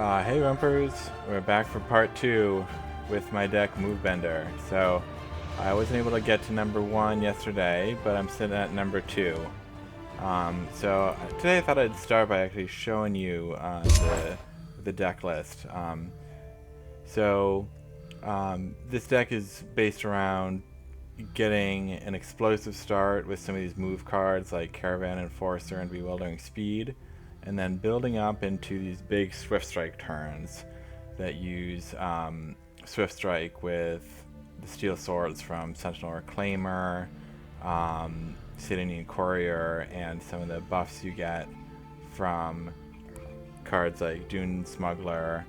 Hey Rumpers, we're back for part 2 with my deck Movebender. So I wasn't able to get to number 1 yesterday, but I'm sitting at number 2. So today I thought I'd start by actually showing you the deck list. This deck is based around getting an explosive start with some of these move cards like Caravan Enforcer and Bewildering Speed, and then building up into these big Swift Strike turns that use Swift Strike with the Steel Swords from Sentinel Reclaimer, Sidonian Courier, and some of the buffs you get from cards like Dune Smuggler,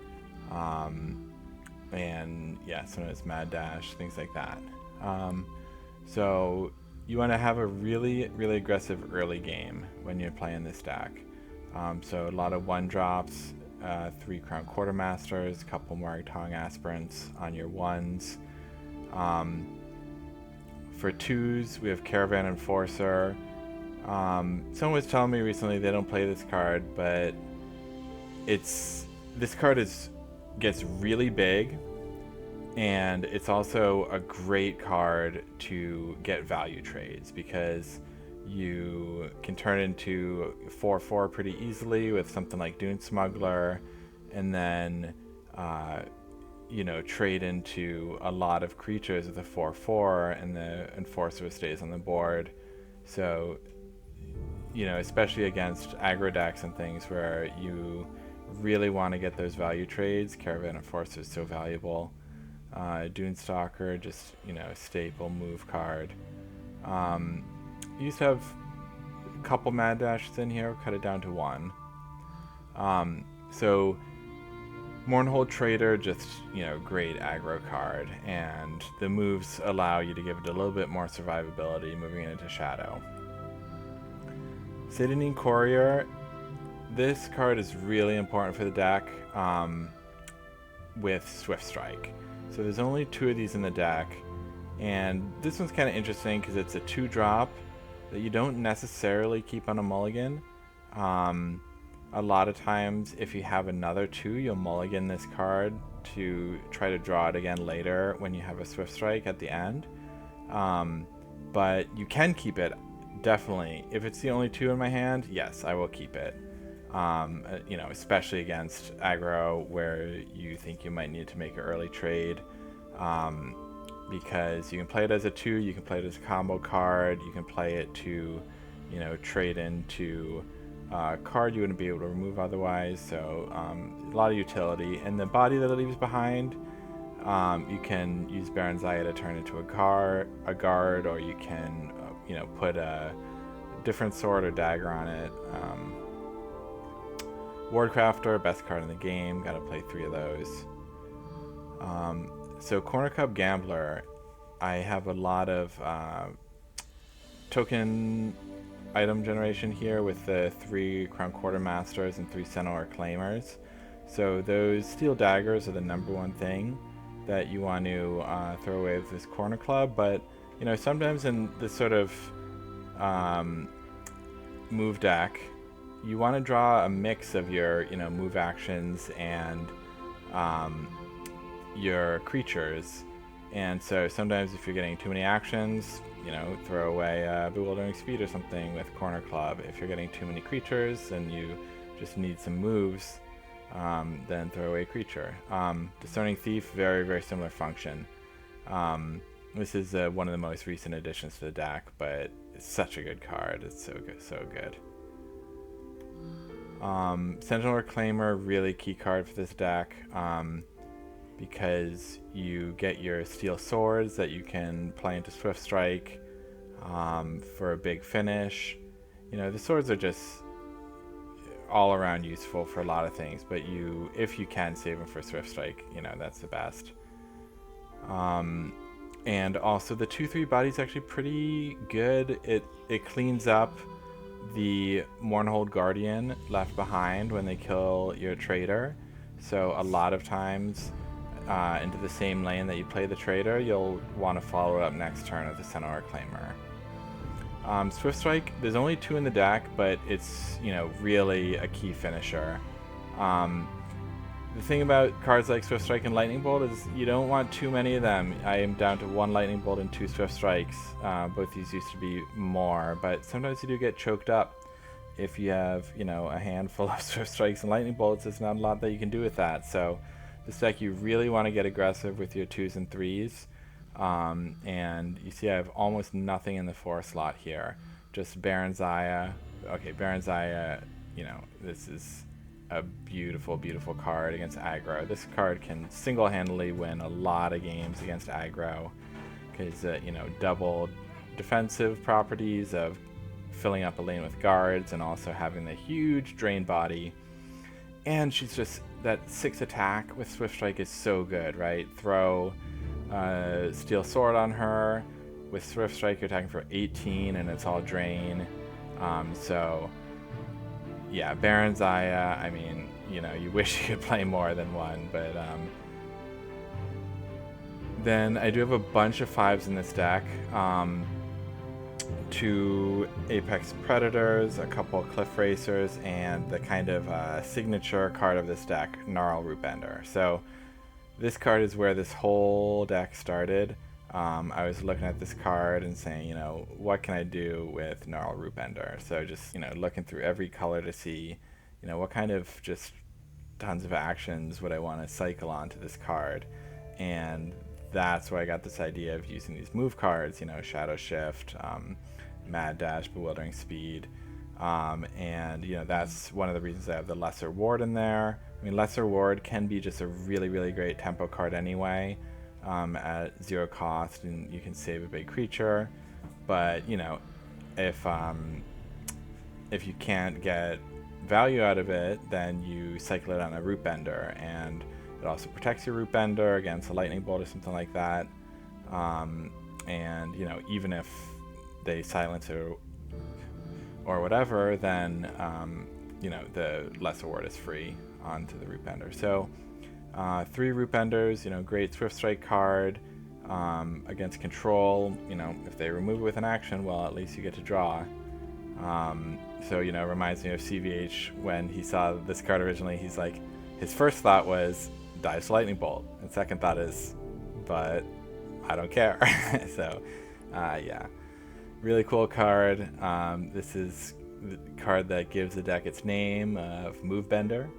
and yeah, some of it's Mad Dash, things like that. So you want to have a really aggressive early game when you're playing this deck. So a lot of 1-drops, 3 Crown Quartermasters, a couple Morag-Tong Aspirants on your 1s. For 2s, we have Caravan Enforcer. Someone was telling me recently they don't play this card, but this card gets really big, and it's also a great card to get value trades because you can turn it into 4/4 pretty easily with something like Dune Smuggler, and then trade into a lot of creatures with a 4/4, and the Enforcer stays on the board. So especially against aggro decks and things where you really want to get those value trades, Caravan Enforcer is so valuable. Dune Stalker, just a staple move card. You used to have a couple Mad Dashes in here, cut it down to 1. So Mournhold Trader, just great aggro card, and the moves allow you to give it a little bit more survivability moving into Shadow. Sidonian Courier, this card is really important for the deck with Swift Strike. So there's only 2 of these in the deck, and this one's kind of interesting because it's a 2-drop that you don't necessarily keep on a mulligan. A lot of times if you have another 2, you'll mulligan this card to try to draw it again later when you have a Swift Strike at the end. But you can keep it, definitely. If it's the only 2 in my hand, yes, I will keep it. Especially against aggro where you think you might need to make an early trade, because you can play it as a 2, you can play it as a combo card, you can play it to, trade into a card you wouldn't be able to remove otherwise. So a lot of utility, and the body that it leaves behind, you can use Baron Zaya to turn into a guard, or you can put a different sword or dagger on it. Wardcrafter, best card in the game, gotta play 3 of those. So Corner Cup Gambler, I have a lot of token item generation here with the 3 Crown Quartermasters and 3 Sentinel Reclaimers. So those steel daggers are the number 1 thing that you want to throw away with this corner club, but sometimes in this sort of move deck, you want to draw a mix of your move actions and your creatures. And so sometimes if you're getting too many actions, throw away Bewildering Speed or something with Corner Club. If you're getting too many creatures and you just need some moves, then throw away creature. Discerning Thief, very similar function. This is one of the most recent additions to the deck, but it's such a good card. It's so good. Sentinel Reclaimer, really key card for this deck, because you get your Steel Swords that you can play into Swift Strike for a big finish. The swords are just all around useful for a lot of things, but if you can save them for Swift Strike, that's the best. And also the 2/3 body's actually pretty good. It cleans up the Mournhold Guardian left behind when they kill your trader. So a lot of times into the same lane that you play the trader, you'll want to follow it up next turn with the Sentinel Reclaimer. Swift Strike, there's only 2 in the deck, but it's really a key finisher. The thing about cards like Swift Strike and Lightning Bolt is you don't want too many of them. I am down to 1 Lightning Bolt and 2 Swift Strikes. Both these used to be more, but sometimes you do get choked up. If you have, you know, a handful of Swift Strikes and Lightning Bolts, there's not a lot that you can do with that. So this deck, you really want to get aggressive with your 2s and 3s. And you see I have almost nothing in the 4 slot here. Just Baron Zaya. Okay, Baron Zaya, you know, this is a beautiful, beautiful card against aggro. This card can single-handedly win a lot of games against aggro because, you know, double defensive properties of filling up a lane with guards and also having the huge drain body. And she's just, that 6 attack with Swift Strike is so good, right? Throw Steel Sword on her. With Swift Strike, you're attacking for 18 and it's all drain. So yeah, Baron Zaya, I mean, you know, you wish you could play more than one, but then I do have a bunch of 5s in this deck. 2 Apex Predators, a couple Cliff Racers, and the kind of signature card of this deck, Gnarl Rootbender. So this card is where this whole deck started. I was looking at this card and saying, you know, what can I do with Gnarl Rootbender? So just, you know, looking through every color to see, you know, what kind of just tons of actions would I want to cycle onto this card. And that's where I got this idea of using these move cards, you know, Shadow Shift, Mad Dash, Bewildering Speed. And, you know, that's one of the reasons I have the Lesser Ward in there. I mean, Lesser Ward can be just a really, really great tempo card anyway. At 0 cost, and you can save a big creature, but you know, if you can't get value out of it, then you cycle it on a Rootbender, and it also protects your Rootbender against a Lightning Bolt or something like that. And you know, even if they silence it or whatever, then you know, the Lesser Ward is free onto the Rootbender. So 3 Rootbenders, you know, great Swift Strike card against control. You know, if they remove it with an action, well, at least you get to draw. So, you know, it reminds me of CVH when he saw this card originally. He's like, his first thought was, dives Lightning Bolt. And second thought is, but I don't care. So, yeah, really cool card. This is the card that gives the deck its name of Movebender.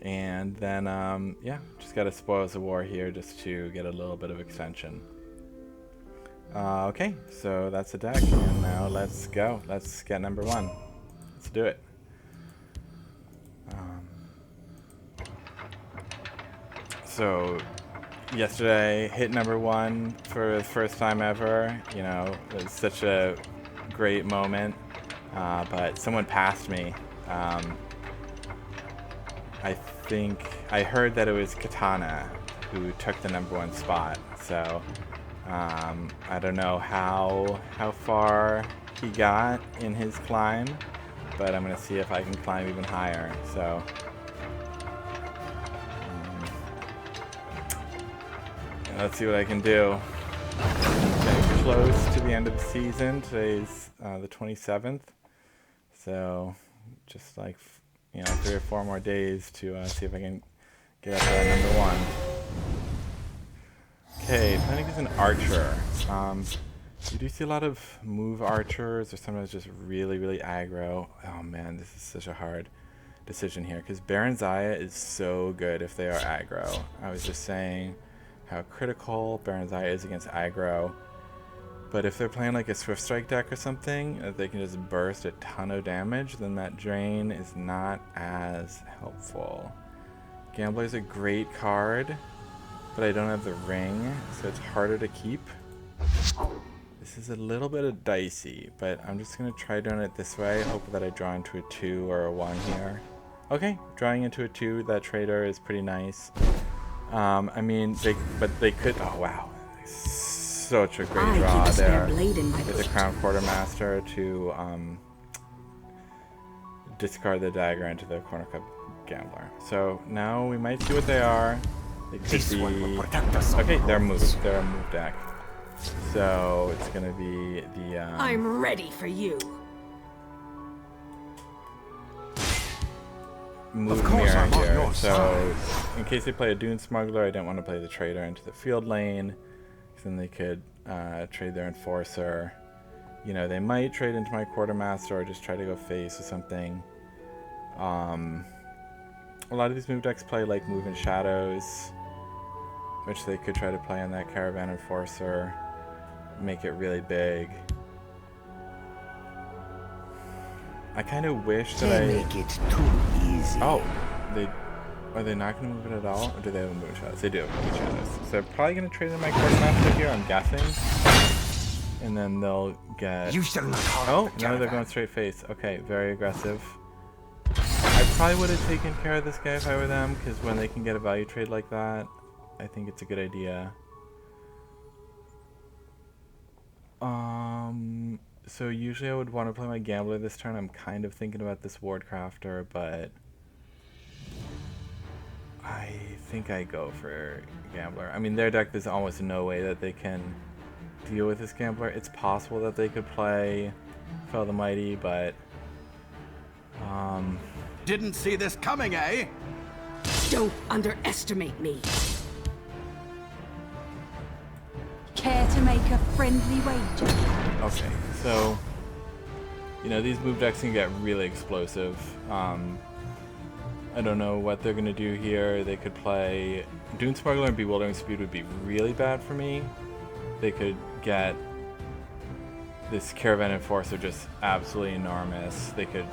And then, yeah, just got to Spoils of War here just to get a little bit of extension. Okay, so that's the deck, and now let's go. Let's get number 1. Let's do it. So, yesterday, hit number 1 for the first time ever. You know, it was such a great moment, but someone passed me. I think I heard that it was Katana who took the number 1 spot. So I don't know how far he got in his climb, but I'm gonna see if I can climb even higher. So let's see what I can do. Getting close to the end of the season. Today's the 27th, so just like, you know, 3 or 4 more days to see if I can get up to number 1. Okay, I think it's an archer. You do see a lot of move archers, or sometimes just really, really aggro. Oh man, this is such a hard decision here, because Baron Zaya is so good if they are aggro. I was just saying how critical Baron Zaya is against aggro. But if they're playing like a Swift Strike deck or something, that they can just burst a ton of damage, then that drain is not as helpful. Gambler is a great card, but I don't have the ring, so it's harder to keep. This is a little bit of dicey, but I'm just going to try doing it this way, hope that I draw into a 2 or a 1 here. Okay, drawing into a 2, that trader is pretty nice. I mean, they could, oh wow. Such a great draw there with the Crown Quartermaster to discard the dagger into the Corner Cup Gambler. So now we might see what they are. They could be, okay, they're moved. They're a move deck. So it's gonna be the I'm ready for you. move mirror here. So in case they play a Dune Smuggler, I didn't want to play the Trader into the field lane. Then they could trade their Enforcer. You know, they might trade into my Quartermaster or just try to go face or something. A lot of these move decks play like Move in Shadows, which they could try to play on that Caravan Enforcer, make it really big. I kind of wish that They make it too easy. Oh, are they not going to move it at all? Or do they have a Move in Shadows? They do have Move in Shadows. So they're probably going to trade in my Quartermaster here, I'm guessing. And then they'll get... You shall not harm Oh, the now they're caravan. going straight face. Okay, very aggressive. I probably would have taken care of this guy if I were them, because when they can get a value trade like that, I think it's a good idea. So usually I would want to play my Gambler this turn. I'm kind of thinking about this Wardcrafter, but I think I go for Gambler. I mean, their deck, there's almost no way that they can deal with this Gambler. It's possible that they could play Fell the Mighty, but Didn't see this coming, eh? Don't underestimate me. Care to make a friendly wager? okay. So, you know, these move decks can get really explosive. I don't know what they're going to do here. They could play Dune Smuggler and Bewildering Speed would be really bad for me. They could get this Caravan Enforcer just absolutely enormous. They could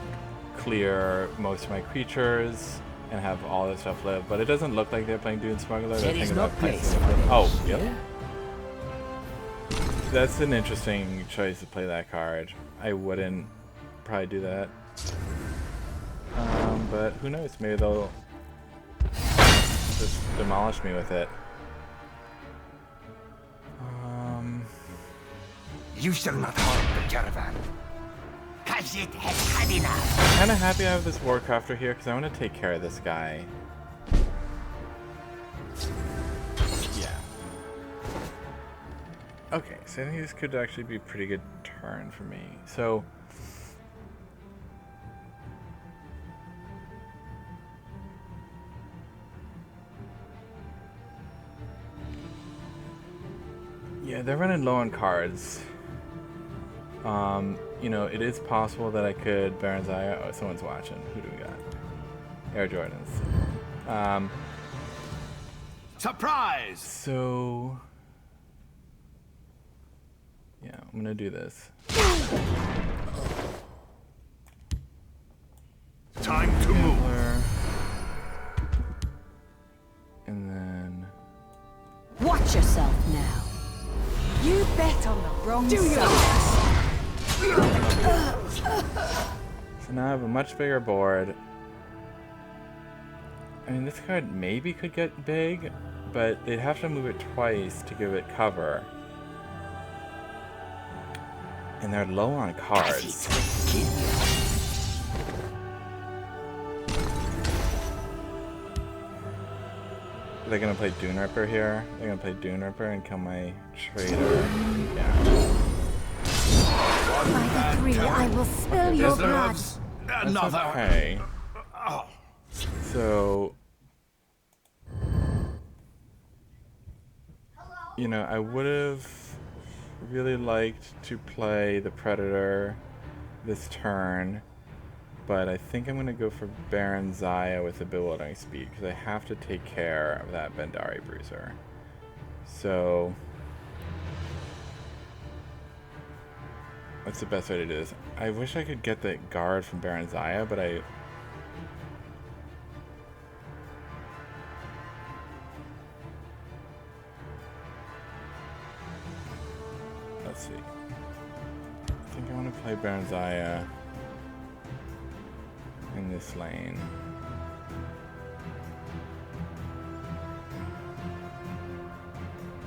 clear most of my creatures and have all this stuff live, but it doesn't look like they're playing Dune Smuggler. They're There is thinking no about playing place something for different. it. Oh, really? That's an interesting choice to play that card. I wouldn't probably do that. But who knows? Maybe they'll just demolish me with it. You shall not harm the caravan. Cause it has had enough. I'm kind of happy I have this Warcrafter here because I want to take care of this guy. Yeah. Okay, so I think this could actually be a pretty good turn for me. So yeah, they're running low on cards. You know, it is possible that I could Baron's Eye. Oh, someone's watching. Who do we got? Air Jordans. Surprise! So yeah, I'm gonna do this. Time to move. Gambler. And then Watch yourself now. You bet on the wrong side. so now I have a much bigger board. I mean, this card maybe could get big, but they'd have to move it twice to give it cover. And they're low on cards. They're gonna play Dune Ripper here. They're gonna play Dune Ripper and kill my Trader. Yeah. By the three, I will spill your blood. Deserves That's another. okay. Oh, So, you know, I would have really liked to play the Predator this turn, but I think I'm going to go for Baron Zaya with the Bewildering Speed because I have to take care of that Bendari Bruiser. So, what's the best way to do this? I wish I could get the guard from Baron Zaya, but let's see. I think I want to play Baron Zaya in this lane.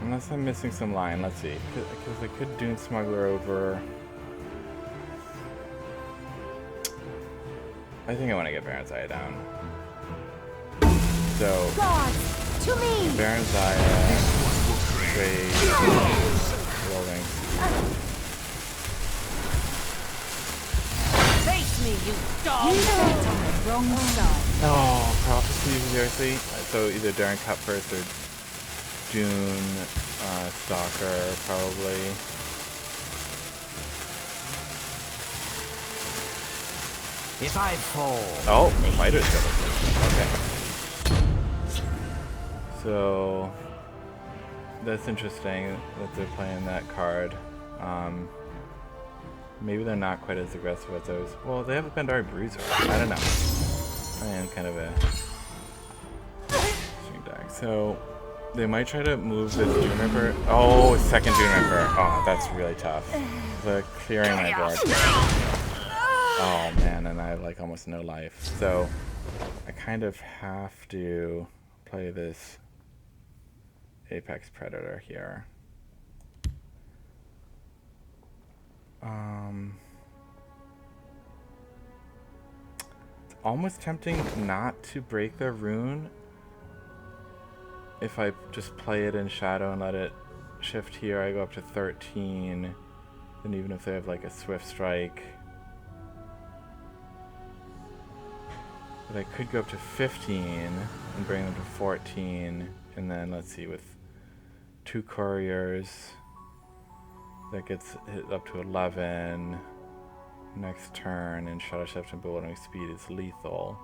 Unless I'm missing some line, let's see. Because I could Dune Smuggler over. I think I want to get Baron Zaya down. So, Gods, to me! Baron Zaya, trade, rolling. Face me! me, you dog! You bet on the wrong side. Oh, Prophecy, seriously? So either Darren Cut first or Dune Stalker, probably. If I fall... Oh, Fighter's got it. Okay. So, that's interesting that they're playing that card. Maybe they're not quite as aggressive as those. Well, they have a Bandari Bruiser. I don't know. I am kind of a string deck. So they might try to move this Dune Ripper. Oh, second Dune Ripper. Oh, that's really tough. They're clearing my board. Oh man, and I have like almost no life. So I kind of have to play this Apex Predator here. It's almost tempting not to break their rune if I just play it in Shadow and let it shift here. I go up to 13, and even if they have like a Swift Strike, but I could go up to 15 and bring them to 14, and then let's see, with 2 couriers that gets hit up to 11 next turn, and Shadow Shift and Bewildering Speed is lethal.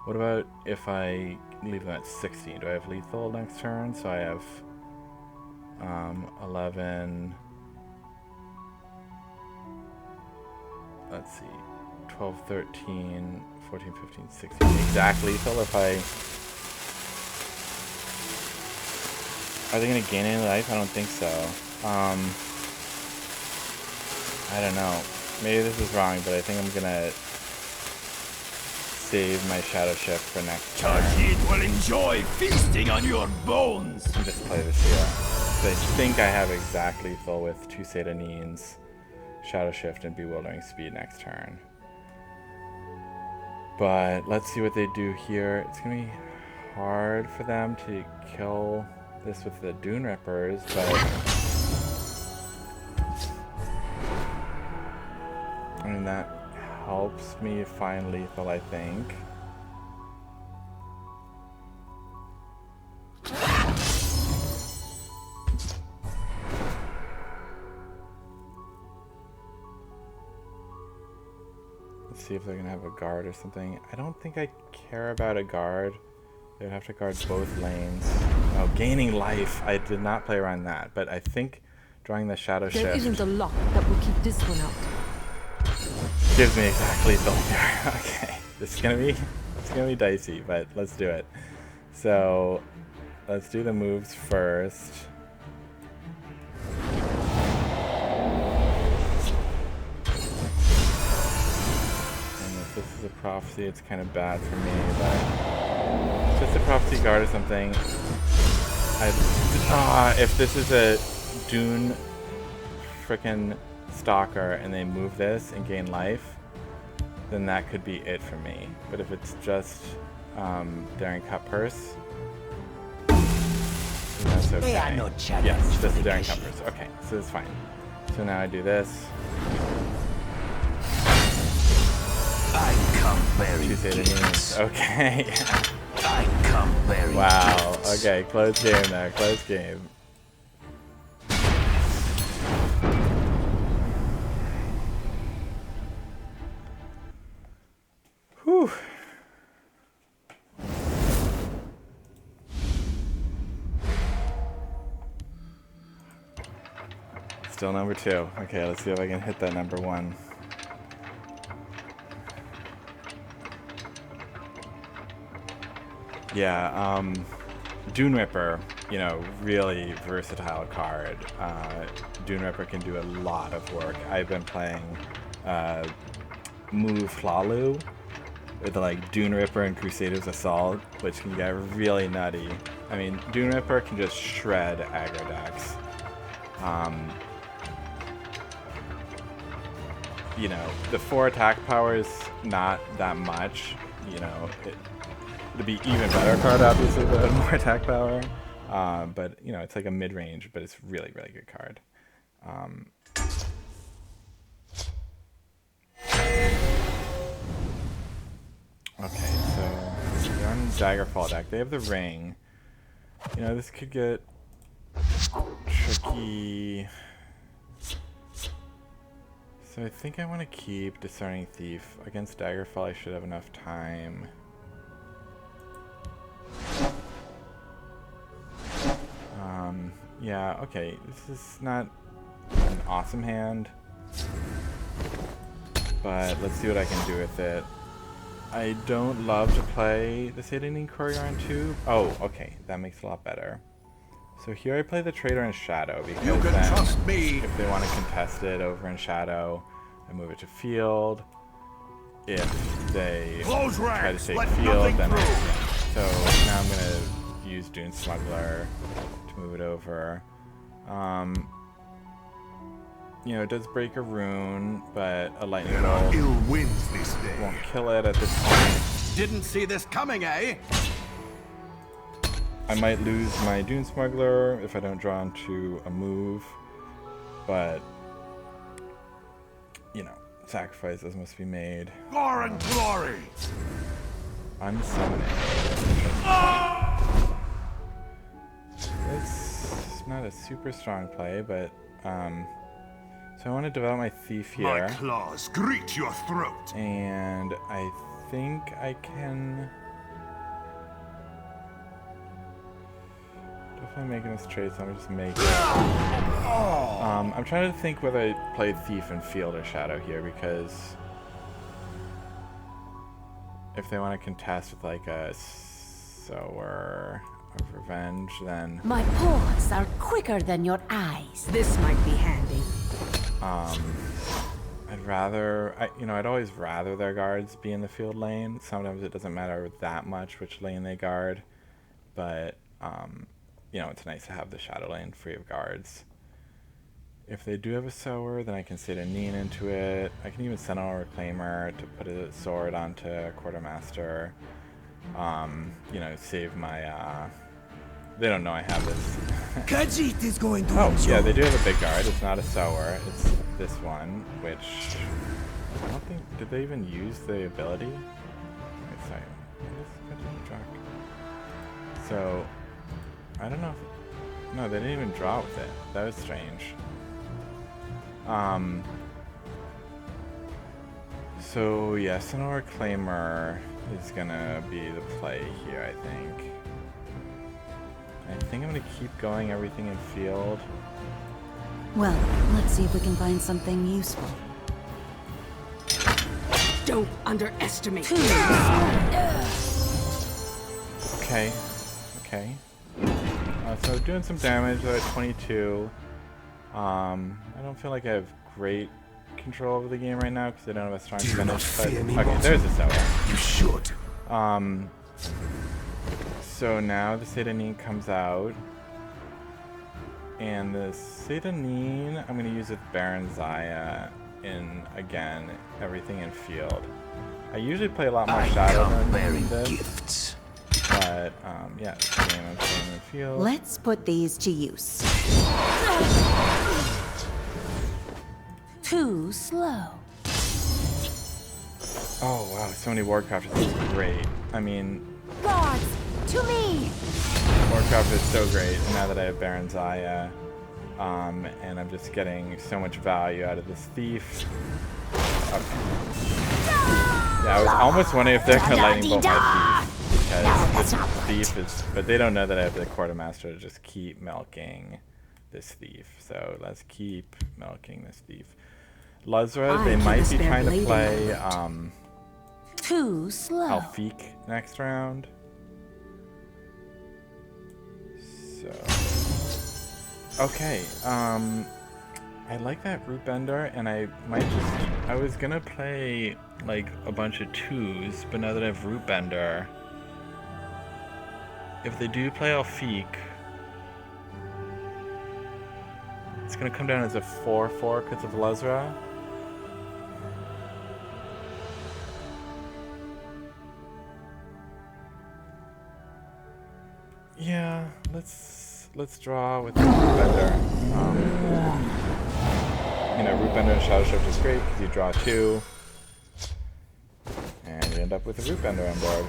What about if I leave them at 16? Do I have lethal next turn? So I have 11, let's see, 12, 13, 14, 15, 16. Exact lethal if I... Are they going to gain any life? I don't think so. I don't know. Maybe this is wrong, but I think I'm gonna save my Shadow Shift for next turn. It will enjoy feasting on your bones. And just play this here. So I think I have exact lethal with 2 Satanines, Shadow Shift, and Bewildering Speed next turn. But let's see what they do here. It's gonna be hard for them to kill this with the Dune Rippers, but I mean, that helps me find lethal, I think. Let's see if they're gonna have a guard or something. I don't think I care about a guard. They'd have to guard both lanes. Oh, gaining life. I did not play around that, but I think drawing the Shadow Shift... There isn't a lock that will keep this one out. Gives me exactly lethal here. Okay, it's gonna be dicey, but let's do it. So let's do the moves first. And if this is a prophecy, it's kind of bad for me, but it's just a prophecy guard or something. If this is a Dune frickin' Stalker and they move this and gain life, then that could be it for me. But if it's just Daring Cut Purse, then that's okay. They are no challenge yes, just for a the Daring Cut mission. Purse. Okay, so it's fine. So now I do this. I come very 2 Satanines. Okay. I come very Wow. Okay, close game there. Close game. Whew. Still number 2. Okay, let's see if I can hit that number 1. Yeah, Dune Ripper, you know, really versatile card. Dune Ripper can do a lot of work. I've been playing Mid Hlaalu with like Dune Ripper and Crusader's Assault, which can get really nutty. I mean, Dune Ripper can just shred aggro decks. You know, the 4 attack power is not that much. You know, it'd be even better card, obviously, but with more attack power. But, you know, it's like a mid-range, but it's really, really good card. Okay, so they're on Daggerfall deck. They have the ring. You know, this could get tricky. So I think I want to keep Discerning Thief. Against Daggerfall I should have enough time. Yeah, okay. This is not an awesome hand. But let's see what I can do with it. I don't love to play the Satanin Courier on 2. Oh, okay. That makes it a lot better. So here I play the Traitor in Shadow because You can then trust me. if they want to contest it over in Shadow, I move it to field. If they Close try to ranks, take let field, nothing then through. so now I'm gonna use Dune Smuggler to move it over. You know, it does break a rune, but a lightning There are bolt ill winds this day. won't kill it at this point. Didn't see this coming, eh? I might lose my Dune Smuggler if I don't draw into a move, but you know, sacrifices must be made. Gore and glory. Unsummon it. It's not a super strong play, but so I want to develop my Thief My here, claws greet your throat. and I think I can. Definitely making this trade, so I'm just make it. I'm trying to think whether I play Thief in field or Shadow here, because if they want to contest with like a Sower of Revenge, then My paws are quicker than your eyes. This might be handy. I'd rather, I'd always rather their guards be in the field lane. Sometimes it doesn't matter that much which lane they guard, but you know, it's nice to have the Shadow lane free of guards. If they do have a Sower, then I can Satanin into it. I can even send out a Reclaimer to put a sword onto Quartermaster. You know, save my, they don't know I have this. Khajiit is going to Oh, yeah, they do have a big guard. It's not a Sower. It's this one, which I don't think, did they even use the ability? Wait, sorry. What did they track? So, I don't know if, no, they didn't even draw with it. That was strange. So yeah, Sonora Reclaimer is gonna be the play here, I think. I think I'm gonna keep going everything in field. Well, let's see if we can find something useful. Don't underestimate. Okay, okay. So doing some damage, though, at 22. I don't feel like I have great control over the game right now because I don't have a strong Do finish. not fear me, Okay, Martin. there's a Sower. You should. So now the Satanin comes out. And the Satanin, I'm going to use with Baron Zaya in, again, everything in field. I usually play a lot more I Shadow come than bearing this. gifts. But, yeah, I'm playing in field. Let's put these to use. Too slow. Oh, wow, so many Warcraft. This is great. I mean, Guards, to me! Warcraft is so great, and now that I have Baron Zaya, and I'm just getting so much value out of this Thief. Okay. Yeah, I was almost wondering if they're gonna lightning bolt my Thief, because this Thief is, but they don't know that I have the Quartermaster to just keep milking this Thief. So let's keep milking this Thief. Luzra, they I might keep be a spare trying to blade in play my Too slow. Alfiq next round. So, okay, I like that Root Bender, and I might just, I was gonna play like a bunch of 2s, but now that I have Root Bender, if they do play Alfiq, it's gonna come down as a 4/4 because of Luzra. Yeah, let's draw with the Root Bender. You know, Root Bender and Shadow Shift is great because you draw 2, and you're end up with a root bender on board.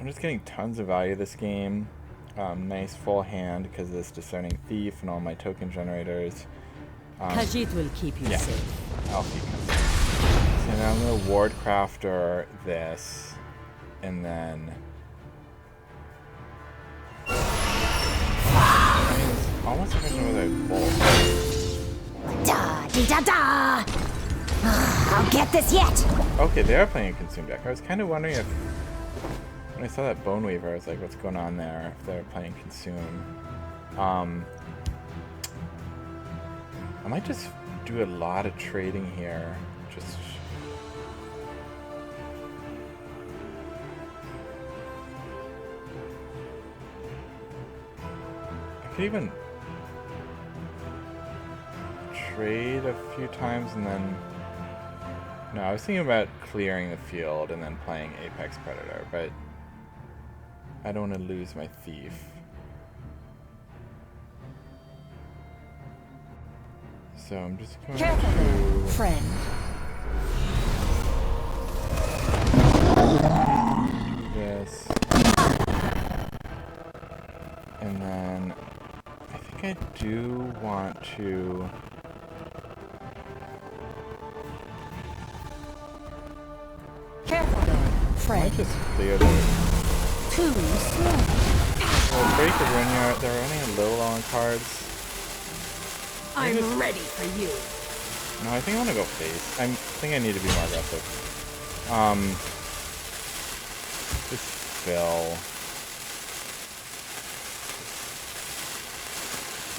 I'm just getting tons of value this game. Nice full hand because of this Discerning Thief and all my token generators. Khajiit will keep you safe. I'll keep him safe. So now I'm going to Ward Crafter this, and then... It's almost a question whether I bolt. Da-dee-da-da! I'll get this yet! Okay, they are playing a Consume deck. I was kind of wondering if... When I saw that Bone Weaver, I was like, what's going on there if they're playing Consume? I might just do a lot of trading here. Just... I could even trade a few times and then... No, I was thinking about clearing the field and then playing Apex Predator, but I don't want to lose my Thief. So I'm just going Careful there, friend. do this. And then I think I do want to... Careful there, friend. Just clear the... Too slow. Well, break the Runyard. They're running a little low on cards. I'm ready for you. No, I think I want to go face. I think I need to be more aggressive. Just fill.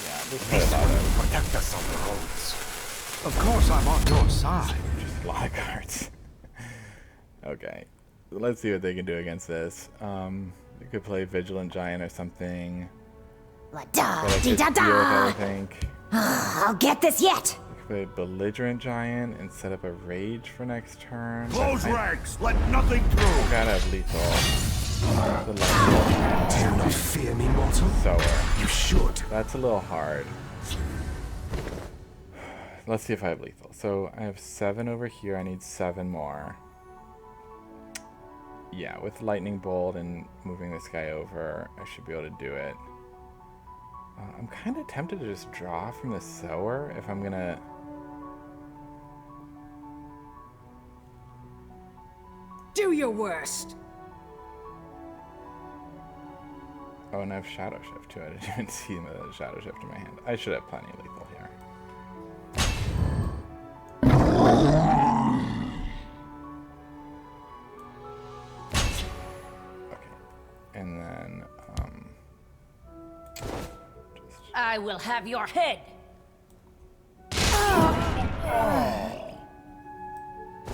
Yeah, just put it out there. Protect us on the roads. Of course I'm on your side. Just a lot of cards. Okay. Let's see what they can do against this. They could play Vigilant Giant or something. But I could deal with everything. I'll get this yet! Play Belligerent Giant and set up a Rage for next turn. Close ranks. Let nothing through. Gotta have lethal. Do you not fear me, mortal? Sower. You should. That's a little hard. Let's see if I have lethal. So I have 7 over here. I need 7 more. Yeah, with Lightning Bolt and moving this guy over, I should be able to do it. I'm kind of tempted to just draw from the Sower if I'm gonna... Do your worst. Oh, and I have Shadow Shift too. I didn't even see the Shadow Shift in my hand. I should have plenty of lethal here. Okay. And then, I will have your head.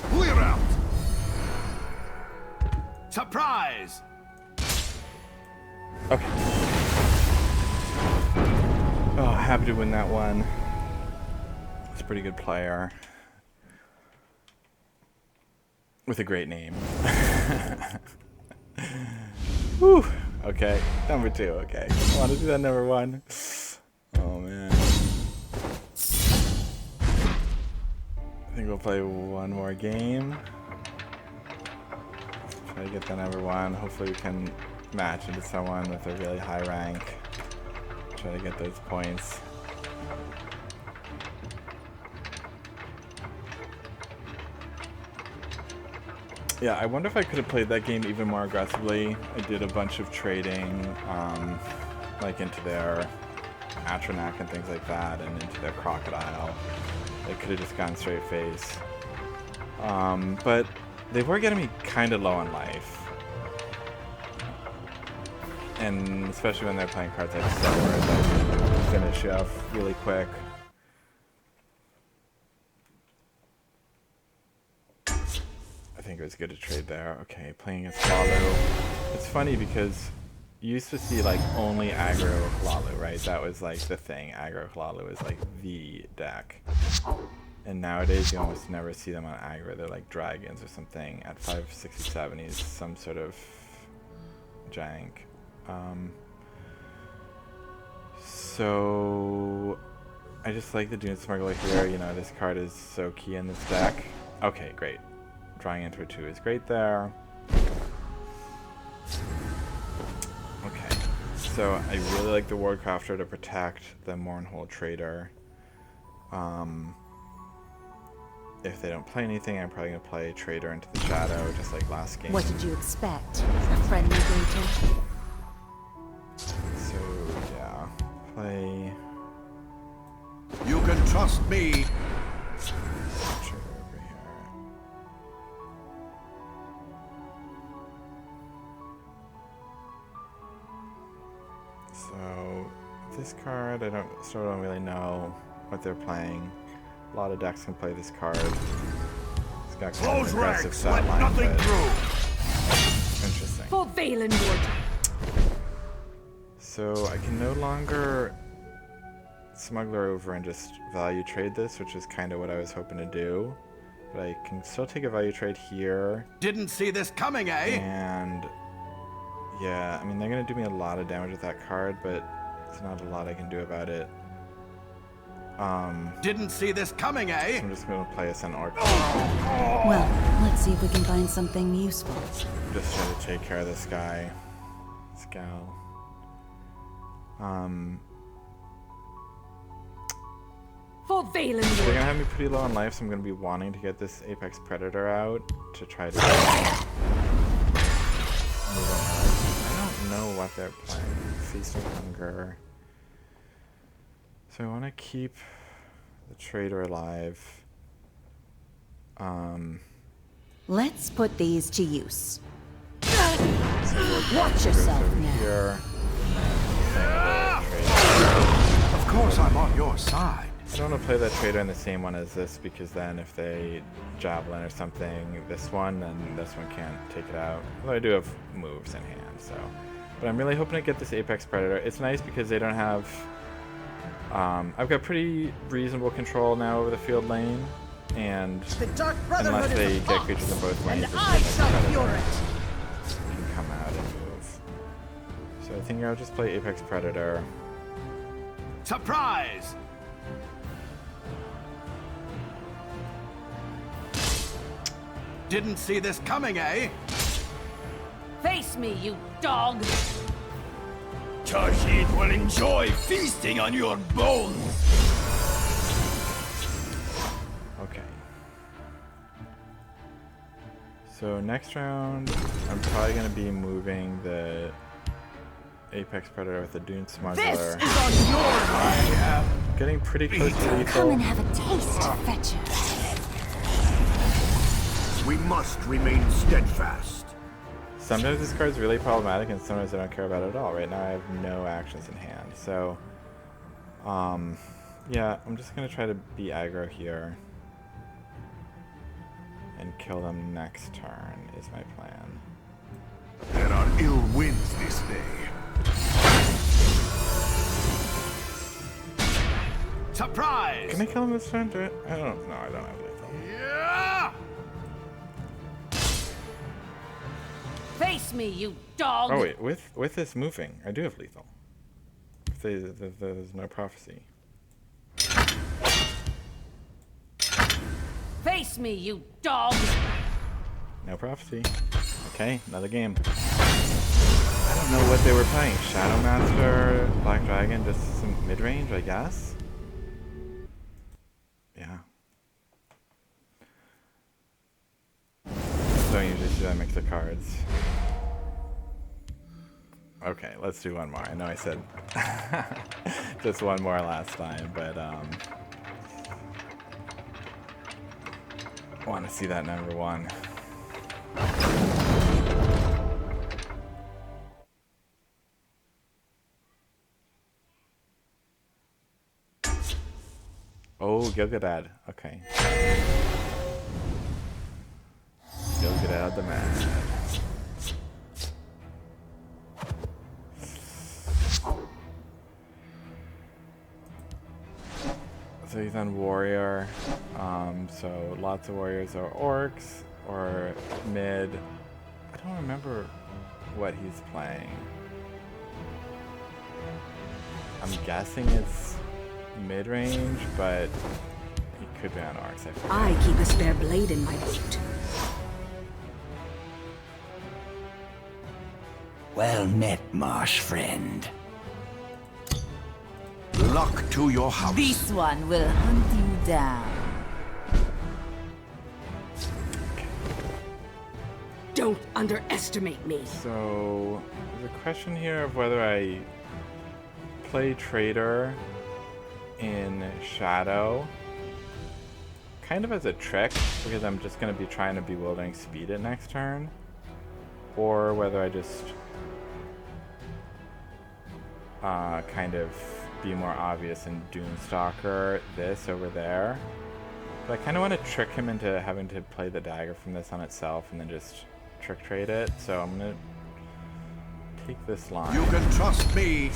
Clear out. Surprise. okay. Oh, happy to win that one. It's a pretty good player. With a great name. Whew. Okay, number 2, okay. I want to do that number 1. Oh, man. I think we'll play one more game. Try to get that number 1. Hopefully we can match into someone with a really high rank. Try to get those points. Yeah, I wonder if I could have played that game even more aggressively. I did a bunch of trading, like into their Atronach and things like that, and into their Crocodile. I could have just gone straight face. But they were getting me kind of low on life. And especially when they're playing cards like Sower that finish off really quick. I think it was good to trade there. Okay, playing as Hlaalu. It's funny because you used to see like only aggro Hlaalu, right? That was like the thing. Aggro Hlaalu is like the deck. And nowadays you almost never see them on aggro. They're like dragons or something. At 567 he's some sort of jank. So I just like the Dune Smuggler here. You know, this card is so key in this deck. Okay, great. Drawing into a 2 is great there. Okay, so I really like the Wardcrafter to protect the Mournhold Trader. If they don't play anything, I'm probably going to play Trader into the Shadow, just like last game. What did you expect? A friendly greeting? So, yeah. Play You can trust me. Trader over here. So, this card, I still don't really know what they're playing. A lot of decks can play this card. It's got kind of Close an aggressive ranks, stat let line, nothing but through. interesting. For Valenwood. So I can no longer smuggler over and just value trade this, which is kind of what I was hoping to do. But I can still take a value trade here. Didn't see this coming, eh? And yeah, I mean, they're going to do me a lot of damage with that card, but there's not a lot I can do about it. Didn't see this coming, So eh? I'm just going to play us an Orc. Well, let's see if we can find something useful. Just try to take care of this guy. This gal. For They're Valenwood. gonna have me pretty low on life, so I'm gonna be wanting to get this Apex Predator out to try to. I don't know what they're playing. Feast of Hunger. So I want to keep the Trader alive. Let's put these to use. So Watch yourself over now. here. And then Trader. Of course I'm on your side. I don't want to play that Trader in the same one as this, because then if they Javelin or something, this one, then this one can't take it out. Although I do have moves in hand, so. But I'm really hoping to get this Apex Predator. It's nice because they don't have... I've got pretty reasonable control now over the field lane, and The Dark Brotherhood unless they is a get fox, creatures in both lanes, and this I Apex shall Predator cure it. can come out and move. So I think I'll just play Apex Predator. Surprise! Didn't see this coming, eh? Face me, you dog! Tajid will enjoy feasting on your bones. Okay. So next round, I'm probably going to be moving the Apex Predator with the Dune Smuggler. This is on your mind. Getting pretty close to Come lethal. and have a taste, Fetcher. We must remain steadfast. Sometimes this card's really problematic, and sometimes I don't care about it at all. Right now I have no actions in hand, so yeah, I'm just gonna try to be aggro here and kill them next turn is my plan. There are ill winds this day. Surprise! Can I kill him this turn? I don't know. I don't have lethal. Yeah! Face me, you dog! Oh wait, with this moving, I do have lethal. If there's no prophecy. Face me, you dog! No prophecy. Okay, another game. I don't know what they were playing. Shadow Master, Black Dragon, just some mid-range, I guess? Yeah. Don't usually see that mix of cards. Okay, let's do one more. I know I said just one more last time, but want to see that number one. Oh, Gilgadad. Okay. Gilgadad the man. So he's on warrior. So lots of warriors are orcs or mid. I don't remember what he's playing. I'm guessing it's mid-range, but he could be on Orcs, I forget. I keep a spare blade in my boot. Well met, marsh friend. Luck to your house. This one will hunt you down. Don't underestimate me. So, there's a question here of whether I play Trader in Shadow, kind of as a trick, because I'm just going to be trying to Bewildering Speed it next turn, or whether I just kind of be more obvious and Doomstalker this over there. But I kind of want to trick him into having to play the dagger from this on itself and then just trick trade it, so I'm gonna take this line. You can trust me.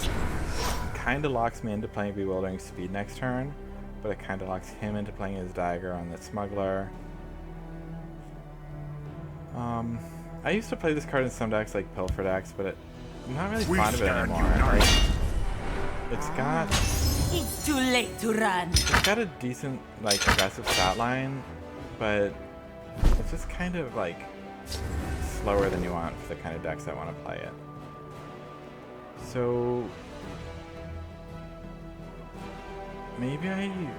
Kind of locks me into playing Bewildering Speed next turn, but it kind of locks him into playing his dagger on the Smuggler. I used to play this card in some decks like Pilfer decks, but I'm not really fond of it anymore. Like, It's too late to run. It's got a decent like aggressive stat line, but it's just kind of like slower than you want for the kind of decks that want to play it. So maybe I'm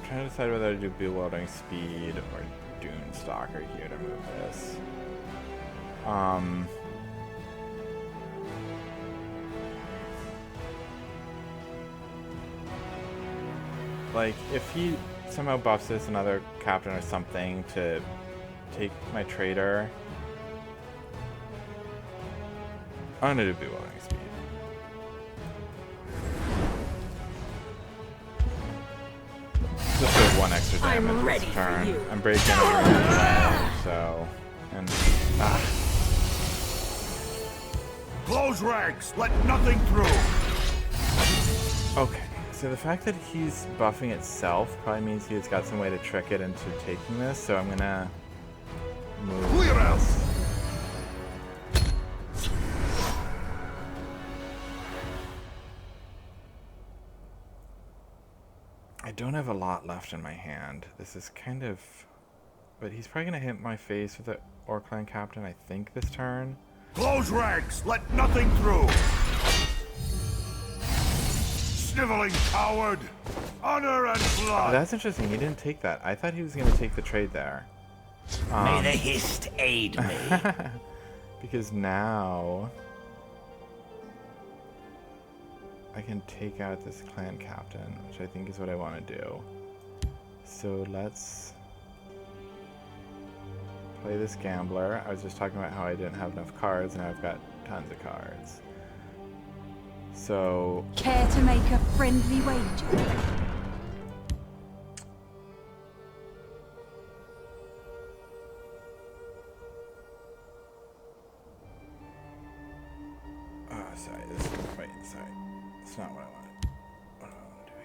trying to decide whether to do Bewildering Speed or Doomstalker here to move this. Like, if he somehow buffs this another captain or something to take my Trader, I'm gonna do Bewildering Speed. Just for one extra damage I'm ready this for turn. you. I'm breaking it anyway, so and Close ranks. Let nothing through. okay. So the fact that he's buffing itself probably means he's got some way to trick it into taking this, so I'm gonna move Clear out. this. I don't have a lot left in my hand. This is kind of... But he's probably gonna hit my face with the Orclan Captain, I think, this turn. Close ranks. Let nothing through. Sniveling coward. Honor and Oh, blood. that's interesting. He didn't take that. I thought he was gonna take the trade there. May the hist aid me. Because now I can take out this clan captain, which I think is what I want to do. So let's play this gambler. I was just talking about how I didn't have enough cards, and now I've got tons of cards. So Care to make a friendly wager? sorry, this wait, sorry. It's not what I wanted. What do I want to do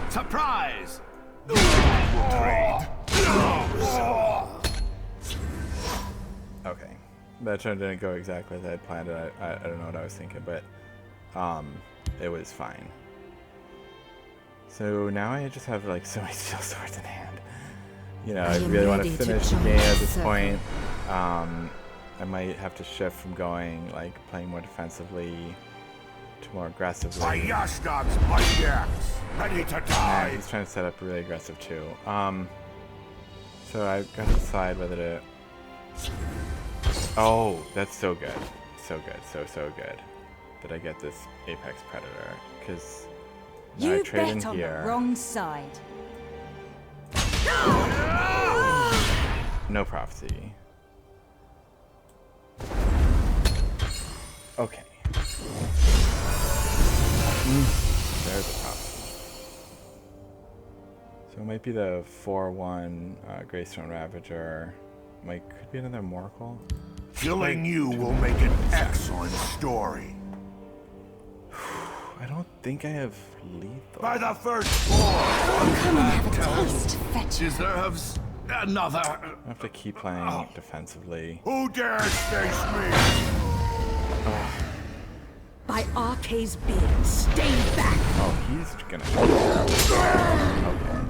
here? Surprise! Okay. That turn didn't go exactly as I had planned it. I don't know what I was thinking, but it was fine. So now I just have like so many steel swords in hand. You know, I really want to finish the game at this point. I might have to shift from going like playing more defensively to more aggressively. My Yashnag's mighty axe, ready to Yeah, die. he's trying to set up really aggressive too. So I've got to decide whether to... Oh, that's so good. So good. So good. That I get this Apex Predator. Because now I You trade in bet on the here. wrong side. No prophecy. Okay. There's a prophecy. So it might be the 4/1 Greystone Ravager. Could be another Moracle. Killing you will make an excellent story. I don't think I have lethal. By the first floor. Come and have a taste, fetch. Deserves Another. I have to keep playing defensively. Who dares face me? By Arcade's beard, stay back! Oh, he's gonna. Okay.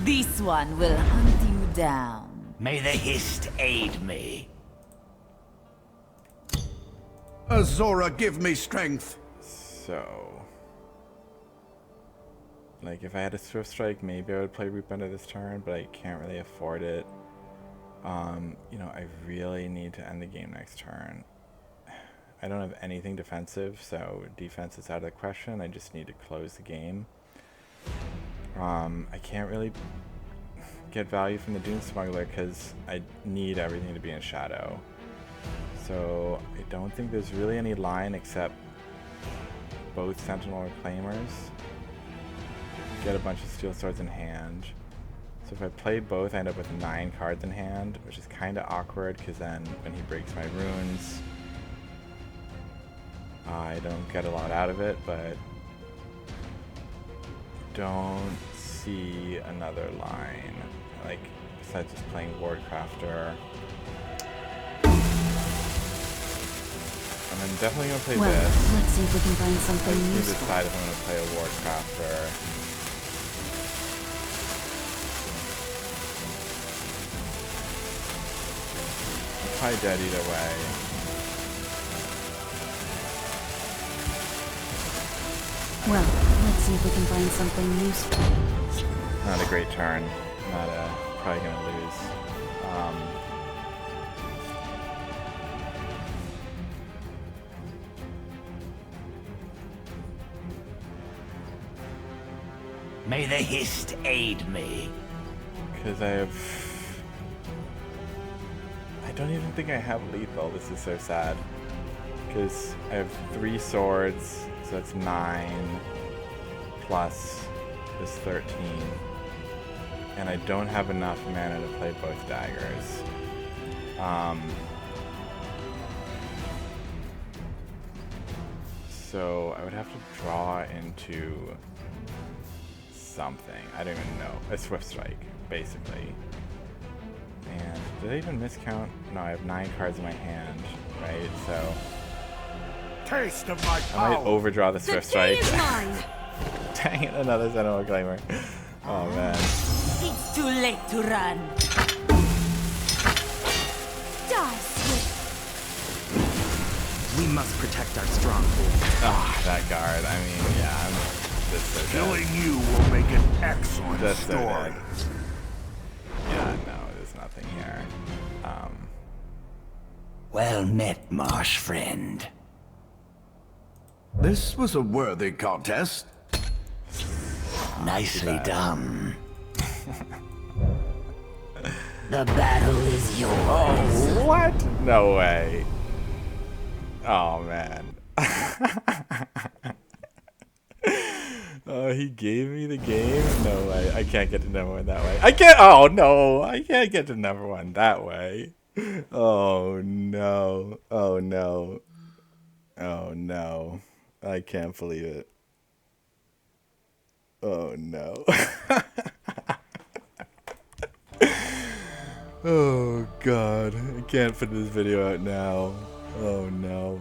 This one will hunt you down. May the Hist aid me. Azora, give me strength. So, like, if I had a Swift Strike, maybe I would play Root Bender this turn, but I can't really afford it. You know, I really need to end the game next turn. I don't have anything defensive, so defense is out of the question. I just need to close the game. I can't really get value from the Dune Smuggler because I need everything to be in shadow. So I don't think there's really any line except both Sentinel Reclaimers. Get a bunch of Steel Swords in hand. So if I play both, I end up with 9 cards in hand, which is kind of awkward because then when he breaks my runes, I don't get a lot out of it, but don't see another line, like, besides just playing Wardcrafter. And I'm definitely going to play this. Let's see if we can find I something need to useful. decide if I'm going to play a Wardcrafter. I'm probably dead either way. Well, let's see if we can find something useful. Not a great turn. Not probably going to lose. May the Hist aid me. Because I don't even think I have lethal. This is so sad. Because I have 3 swords, so that's 9 plus this 13. And I don't have enough mana to play both daggers. So I would have to draw into something. I don't even know. A Swift Strike, basically. And did I even miscount? No, I have 9 cards in my hand, right? So Taste of my I power. might overdraw the Swift Strike. Is mine! Dang it, another Sentinel Reclaimer. Oh man. It's too late to run. Die, Swift! We must protect our stronghold. Ah, that guard. I mean, yeah, I'm just so dead. Killing you will make an excellent That's so story. dead. Yeah, no, there's nothing here. Well met, marsh friend. This was a worthy contest. Nicely done. The battle is yours. What? No way. Oh man. Oh, he gave me the game? No way. I can't get to number 1 that way. I can't. Oh no. I can't get to number 1 that way. Oh no. Oh no. Oh no. I can't believe it. Oh no. Oh god. I can't put this video out now. Oh no.